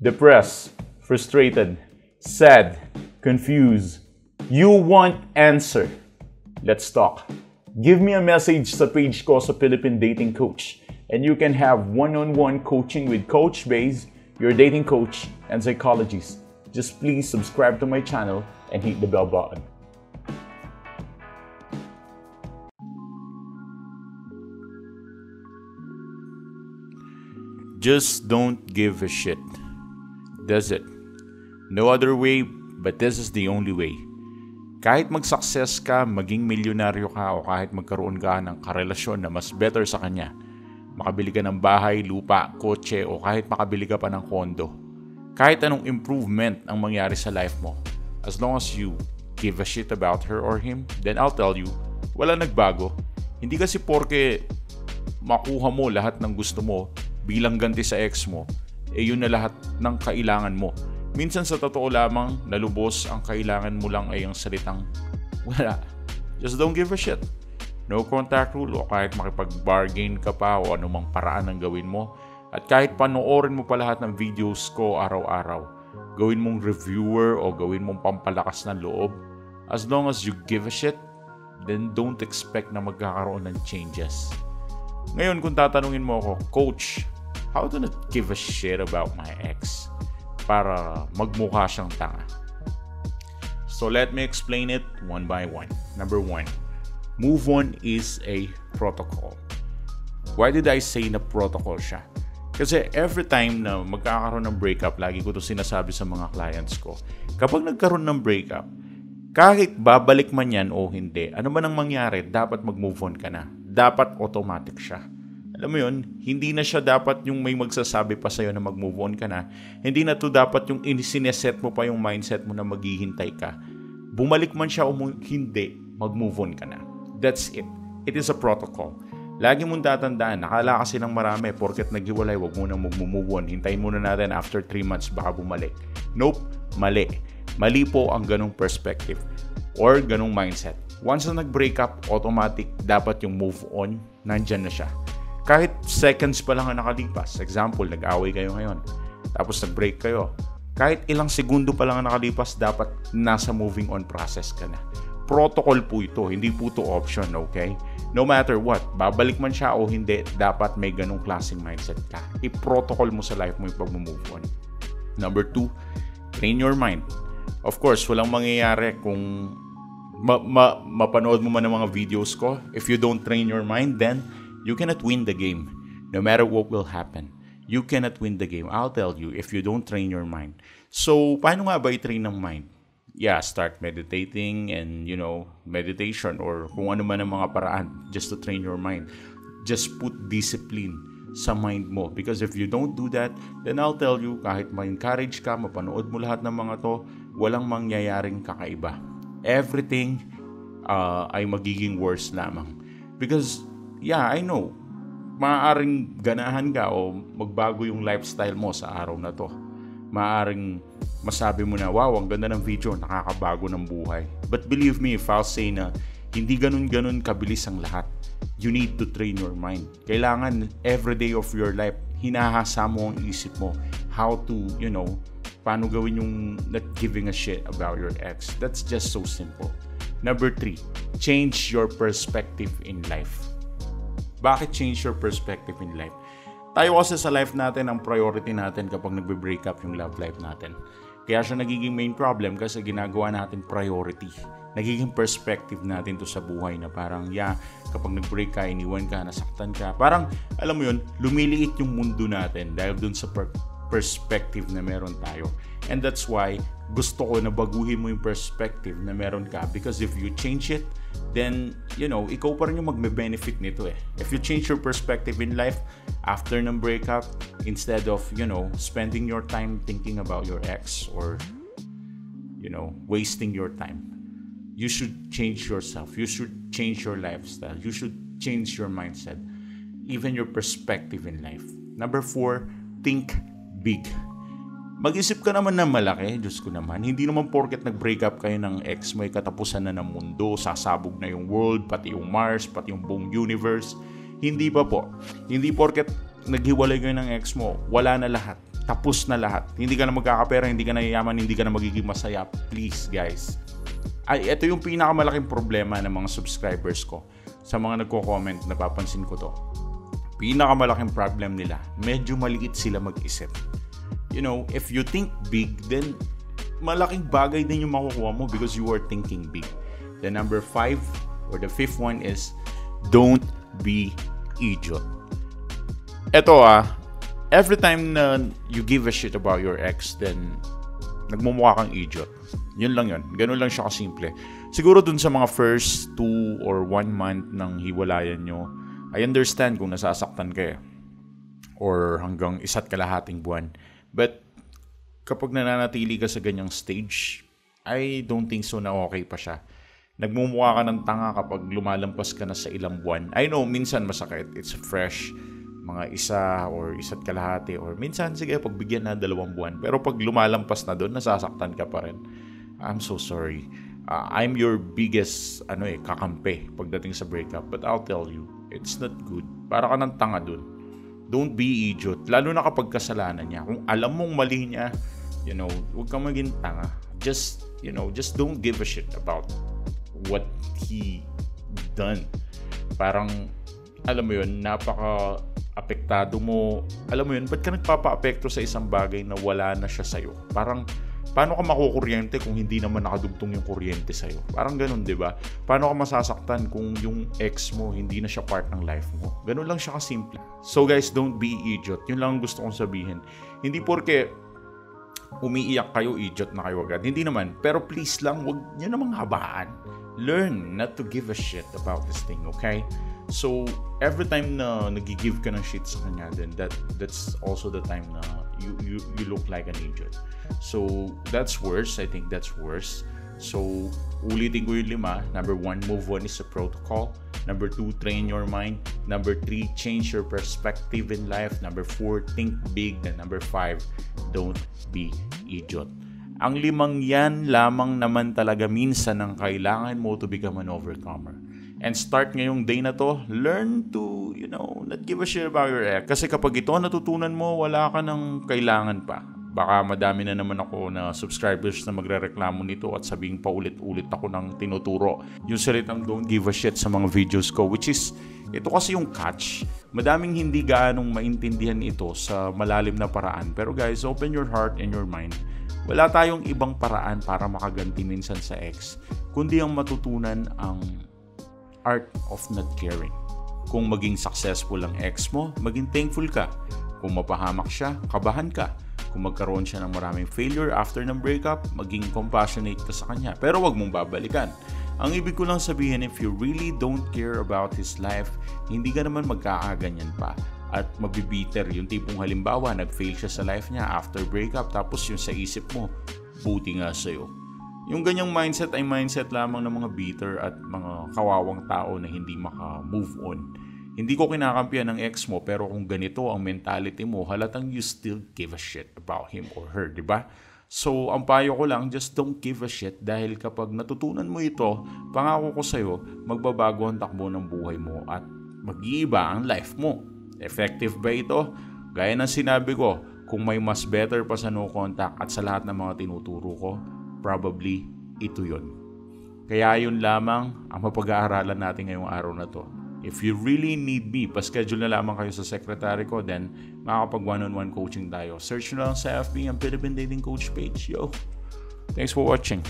Depressed, frustrated, sad, confused. You want answer. Let's talk. Give me a message sa page ko sa Philippine Dating Coach and you can have one-on-one coaching with Coach Baze, your dating coach and psychologist. Just please subscribe to my channel and hit the bell button. Just don't give a shit. Does it? No other way, but this is the only way. Kahit mag-success ka, maging milyonaryo ka, o kahit magkaroon ka ng karelasyon na mas better sa kanya, makabili ka ng bahay, lupa, kotse, o kahit makabili ka pa ng kondo, kahit anong improvement ang mangyari sa life mo, as long as you give a shit about her or him, then I'll tell you, wala nagbago. Hindi kasi porke makuha mo lahat ng gusto mo bilang ganti sa ex mo, yun na lahat ng kailangan mo. Minsan sa totoo lamang, nalubos ang kailangan mo lang ay ang salitang wala. Just don't give a shit. No contact rule o kahit makipag-bargain ka pa o anumang paraan ang gawin mo. At kahit panoorin mo pa lahat ng videos ko araw-araw, gawin mong reviewer o gawin mong pampalakas ng loob, as long as you give a shit, then don't expect na magkakaroon ng changes. Ngayon kung tatanungin mo ako, Coach, how do not give a shit about my ex para magmukha siyang tanga? So let me explain it one by one. Number one, move on is a protocol. Why did I say na protocol siya? Kasi every time na magkakaroon ng breakup, lagi ko to sinasabi sa mga clients ko, kapag nagkaroon ng breakup, kahit babalik man yan o hindi, ano man ang mangyari, dapat mag-move on ka na. Dapat automatic siya. Alam mo yun, hindi na siya dapat yung may magsasabi pa sa'yo na mag-move on ka na. Hindi na to dapat yung sineset mo pa yung mindset mo na maghihintay ka. Bumalik man siya o hindi, mag-move on ka na. That's it. It is a protocol. Lagi mong tatandaan, nakala kasi ng marami, porket naghiwalay, wag mo na mag-move on. Hintayin muna natin after 3 months, baka bumalik. Nope, mali. Mali po ang ganong perspective or ganong mindset. Once na nag-break up, automatic, dapat yung move on, nandyan na siya. Kahit seconds pa lang ang nakalipas. Example, nag-away kayo ngayon. Tapos nag-break kayo. Kahit ilang segundo pa lang ang nakalipas, dapat nasa moving on process ka na. Protocol po ito. Hindi po ito option, okay? No matter what, babalik man siya o hindi, dapat may ganong klaseng mindset ka. I-protocol mo sa life mo yung pag-move on. Number 2, train your mind. Of course, walang mangyayari kung mapanood mo man ng mga videos ko. If you don't train your mind, then you cannot win the game. No matter what will happen, you cannot win the game. I'll tell you, if you don't train your mind. So, paano nga ba i-train ng mind? Yeah, start meditating and, meditation or kung ano man ang mga paraan just to train your mind. Just put discipline sa mind mo. Because if you don't do that, then I'll tell you, kahit ma-encourage ka, mapanood mo lahat ng mga to, walang mangyayaring kakaiba. Everything ay magiging worse lamang. Because yeah, I know. Maaaring ganahan ka o magbago yung lifestyle mo sa araw na to. Maaaring masabi mo na, wow, ang ganda ng video, nakakabago ng buhay. But believe me, if I'll say na hindi ganun-ganun kabilis ang lahat, you need to train your mind. Kailangan every day of your life, hinahasa mo ang isip mo how to, paano gawin yung not giving a shit about your ex. That's just so simple. Number 3, change your perspective in life. Bakit change your perspective in life? Tayo kasi sa life natin, ang priority natin kapag nagbe-break up yung love life natin. Kaya siya nagiging main problem kasi ginagawa natin priority. Nagiging perspective natin to sa buhay na parang, kapag nag-break ka, iniwan ka, nasaktan ka. Parang, alam mo yun, lumiliit yung mundo natin dahil dun sa perspective na meron tayo. And that's why gusto ko na baguhin mo yung perspective na meron ka. Because if you change it, then, ikaw pa rin yung magme-benefit nito eh. If you change your perspective in life, after ng breakup, instead of, spending your time thinking about your ex or, wasting your time, you should change yourself. You should change your lifestyle. You should change your mindset. Even your perspective in life. Number 4, think big. Mag-isip ka naman na malaki, Diyos ko naman. Hindi naman porket nag-break up kayo ng ex mo, katapusan na ng mundo, sasabog na yung world, pati yung Mars, pati yung buong universe. Hindi pa po. Hindi porket naghiwalay kayo ng ex mo, wala na lahat. tapos na lahat. Hindi ka na magkakapera, hindi ka na yayaman, hindi ka na magiging masaya. Please, guys. Ay, ito yung pinakamalaking problema ng mga subscribers ko. Sa mga nagko-comment, napapansin ko to. Pinakamalaking problem nila, medyo maliit sila mag-isip. You know, if you think big, then malaking bagay din yung makukuha mo because you are thinking big. The number 5 or the 5th one is, don't be idiot. Ito every time na you give a shit about your ex, then nagmumukha kang idiot. Yun lang yun. Ganun lang siya kasimple. Siguro dun sa mga first 2 or 1 month ng hiwalayan nyo, I understand kung nasasaktan kayo. Or hanggang 1.5 buwan. But kapag nananatili ka sa ganyang stage, I don't think so na okay pa siya. Nagmumukha ka ng tanga kapag lumalampas ka na sa ilang buwan. I know, minsan masakit. It's fresh. Mga 1 or 1.5 or minsan, sige, pagbigyan na 2 buwan. Pero pag lumalampas na doon, nasasaktan ka pa rin. I'm so sorry. I'm your biggest kakampi pagdating sa breakup. But I'll tell you, it's not good. Para ka ng tanga doon. Don't be idiot. Lalo na kapag kasalanan niya. Kung alam mong mali niya, huwag kang maging tanga. Just don't give a shit about what he done. Parang, alam mo yun, napaka-apektado mo. Alam mo yun, ba't ka nagpapa-apekto sa isang bagay na wala na siya sa'yo? Parang, paano ka makukuryente kung hindi naman nakadugtong yung kuryente sa'yo? Parang ganun, di ba? Paano ka masasaktan kung yung ex mo hindi na siya part ng life mo? Ganun lang siya kasimple. So guys, don't be idiot. Yun lang ang gusto kong sabihin. Hindi porke umiiyak kayo, idiot na kayo agad. Hindi naman. Pero please lang, wag nyo namang habaan. Learn not to give a shit about this thing, okay? So, every time na nag-give ka ng shit sa kanya, then that's also the time na you look like an idiot. So, that's worse. I think that's worse. So, ulitin ko yung 5. Number 1, move on is a protocol. Number 2, train your mind. Number 3, change your perspective in life. Number 4, think big. And number 5, don't be idiot. Ang 5 yan lamang naman talaga minsan ang kailangan mo to become an overcomer. And start ngayong day na to, learn to, not give a shit about your ex. Kasi kapag ito natutunan mo, wala ka ng kailangan pa. Baka madami na naman ako na subscribers na magrereklamo nito at sabing paulit-ulit ako ng tinuturo yung salitang don't give a shit sa mga videos ko, which is, ito kasi yung catch. Madaming hindi gaanong maintindihan ito sa malalim na paraan. Pero guys, open your heart and your mind. Wala tayong ibang paraan para makaganti minsan sa ex, kundi ang matutunan ang art of not caring. Kung maging successful ang ex mo, maging thankful ka. Kung mapahamak siya, kabahan ka. Kung magkaroon siya ng maraming failure after ng breakup, maging compassionate ka sa kanya. Pero wag mong babalikan. Ang ibig ko lang sabihin, if you really don't care about his life, hindi ka naman magkakaganyan pa. At mabibiter yung tipong halimbawa, nag-fail siya sa life niya after breakup, tapos yung sa isip mo, buti nga sa'yo. Yung ganyang mindset ay mindset lamang ng mga bitter at mga kawawang tao na hindi maka-move on. Hindi ko kinakampihan ng ex mo, pero kung ganito ang mentality mo, halatang you still give a shit about him or her, di ba? So, ang payo ko lang, just don't give a shit dahil kapag natutunan mo ito, pangako ko sa'yo, magbabago ang takbo ng buhay mo at mag-iiba ang life mo. Effective ba ito? Gaya ng sinabi ko, kung may mas better pa sa no contact at sa lahat ng mga tinuturo ko, probably ito yun. Kaya yun lamang ang mapag-aaralan natin ngayong araw na to. If you really need me, pa-schedule na lamang kayo sa secretary ko, then makakapag one-on-one coaching tayo. Search nyo lang sa FB ang Philippine Dating Coach page. Yo! Thanks for watching.